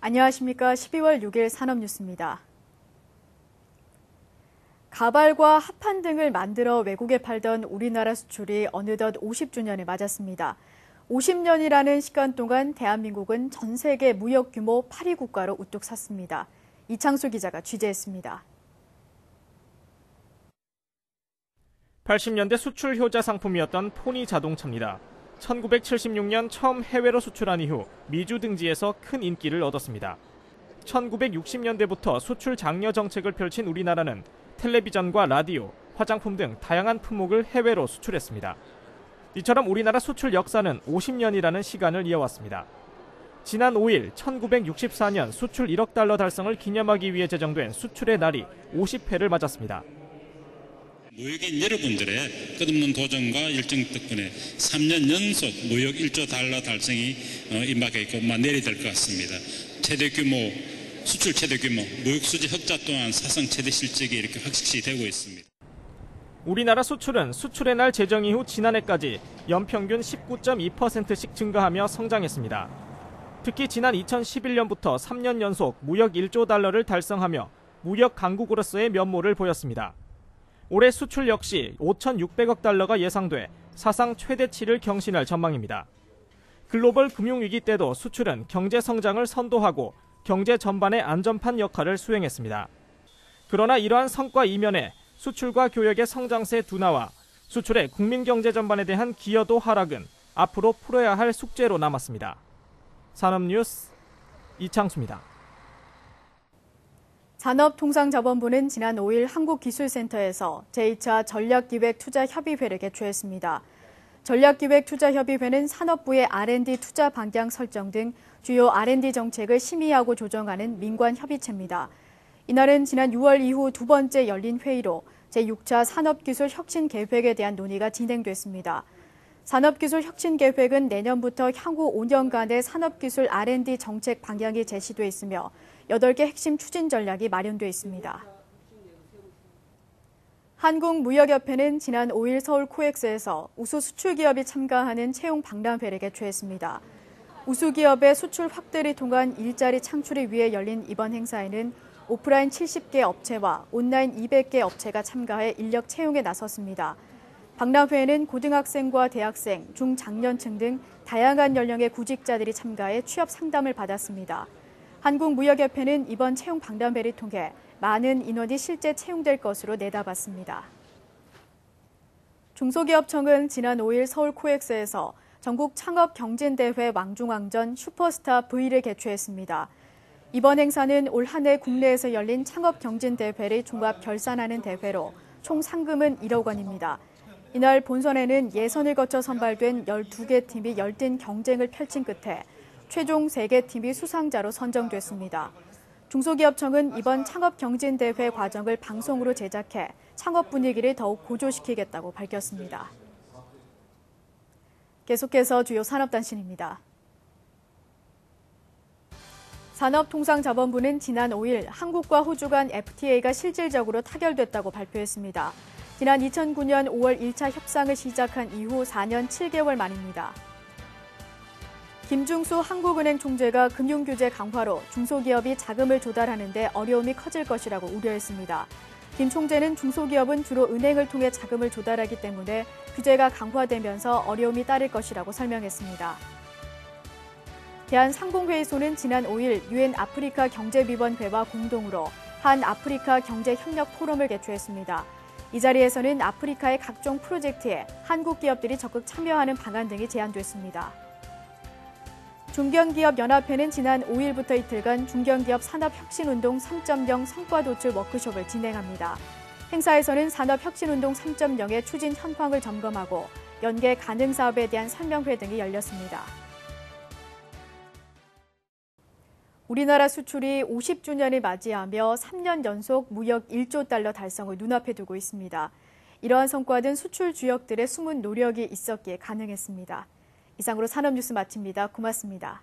안녕하십니까. 12월 6일 산업뉴스입니다. 가발과 합판 등을 만들어 외국에 팔던 우리나라 수출이 어느덧 50주년을 맞았습니다. 50년이라는 시간 동안 대한민국은 전 세계 무역 규모 8위 국가로 우뚝 섰습니다. 이창수 기자가 취재했습니다. 80년대 수출 효자 상품이었던 포니 자동차입니다. 1976년 처음 해외로 수출한 이후 미주 등지에서 큰 인기를 얻었습니다. 1960년대부터 수출 장려 정책을 펼친 우리나라는 텔레비전과 라디오, 화장품 등 다양한 품목을 해외로 수출했습니다. 이처럼 우리나라 수출 역사는 50년이라는 시간을 이어왔습니다. 지난 5일 1964년 수출 1억 달러 달성을 기념하기 위해 제정된 수출의 날이 50회를 맞았습니다. 무역인 여러분들의 끝없는 도전과 열정 덕분에 3년 연속 무역 1조 달러 달성이 임박해 있고 내리될 것 같습니다. 최대 규모, 수출 최대 규모, 무역 수지 흑자 또한 사상 최대 실적이 이렇게 확실시 되고 있습니다. 우리나라 수출은 수출의 날 제정 이후 지난해까지 연평균 19.2%씩 증가하며 성장했습니다. 특히 지난 2011년부터 3년 연속 무역 1조 달러를 달성하며 무역 강국으로서의 면모를 보였습니다. 올해 수출 역시 5,600억 달러가 예상돼 사상 최대치를 경신할 전망입니다. 글로벌 금융위기 때도 수출은 경제 성장을 선도하고 경제 전반의 안전판 역할을 수행했습니다. 그러나 이러한 성과 이면에 수출과 교역의 성장세 둔화와 수출의 국민 경제 전반에 대한 기여도 하락은 앞으로 풀어야 할 숙제로 남았습니다. 산업뉴스 이창수입니다. 산업통상자원부는 지난 5일 한국기술센터에서 제2차 전략기획투자협의회를 개최했습니다. 전략기획투자협의회는 산업부의 R&D 투자 방향 설정 등 주요 R&D 정책을 심의하고 조정하는 민관협의체입니다. 이날은 지난 6월 이후 두 번째 열린 회의로 제6차 산업기술혁신계획에 대한 논의가 진행됐습니다. 산업기술혁신계획은 내년부터 향후 5년간의 산업기술 R&D 정책 방향이 제시돼 있으며 8개 핵심 추진 전략이 마련돼 있습니다. 한국무역협회는 지난 5일 서울 코엑스에서 우수 수출기업이 참가하는 채용 박람회를 개최했습니다. 우수 기업의 수출 확대를 통한 일자리 창출을 위해 열린 이번 행사에는 오프라인 70개 업체와 온라인 200개 업체가 참가해 인력 채용에 나섰습니다. 박람회에는 고등학생과 대학생, 중장년층 등 다양한 연령의 구직자들이 참가해 취업 상담을 받았습니다. 한국무역협회는 이번 채용 박람회를 통해 많은 인원이 실제 채용될 것으로 내다봤습니다. 중소기업청은 지난 5일 서울 코엑스에서 전국 창업경진대회 왕중왕전 슈퍼스타 V를 개최했습니다. 이번 행사는 올 한 해 국내에서 열린 창업경진대회를 종합 결산하는 대회로 총 상금은 1억 원입니다. 이날 본선에는 예선을 거쳐 선발된 12개 팀이 열띤 경쟁을 펼친 끝에 최종 3개 팀이 수상자로 선정됐습니다. 중소기업청은 이번 창업경진대회 과정을 방송으로 제작해 창업 분위기를 더욱 고조시키겠다고 밝혔습니다. 계속해서 주요 산업단신입니다. 산업통상자원부는 지난 5일 한국과 호주 간 FTA가 실질적으로 타결됐다고 발표했습니다. 지난 2009년 5월 1차 협상을 시작한 이후 4년 7개월 만입니다. 김중수 한국은행 총재가 금융규제 강화로 중소기업이 자금을 조달하는 데 어려움이 커질 것이라고 우려했습니다. 김 총재는 중소기업은 주로 은행을 통해 자금을 조달하기 때문에 규제가 강화되면서 어려움이 따를 것이라고 설명했습니다. 대한상공회의소는 지난 5일 유엔 아프리카 경제위원회와 공동으로 한 아프리카 경제협력 포럼을 개최했습니다. 이 자리에서는 아프리카의 각종 프로젝트에 한국 기업들이 적극 참여하는 방안 등이 제안됐습니다. 중견기업연합회는 지난 5일부터 이틀간 중견기업 산업혁신운동 3.0 성과 도출 워크숍을 진행합니다. 행사에서는 산업혁신운동 3.0의 추진 현황을 점검하고 연계 가능 사업에 대한 설명회 등이 열렸습니다. 우리나라 수출이 50주년을 맞이하며 3년 연속 무역 1조 달러 달성을 눈앞에 두고 있습니다. 이러한 성과는 수출 주역들의 숨은 노력이 있었기에 가능했습니다. 이상으로 산업뉴스 마칩니다. 고맙습니다.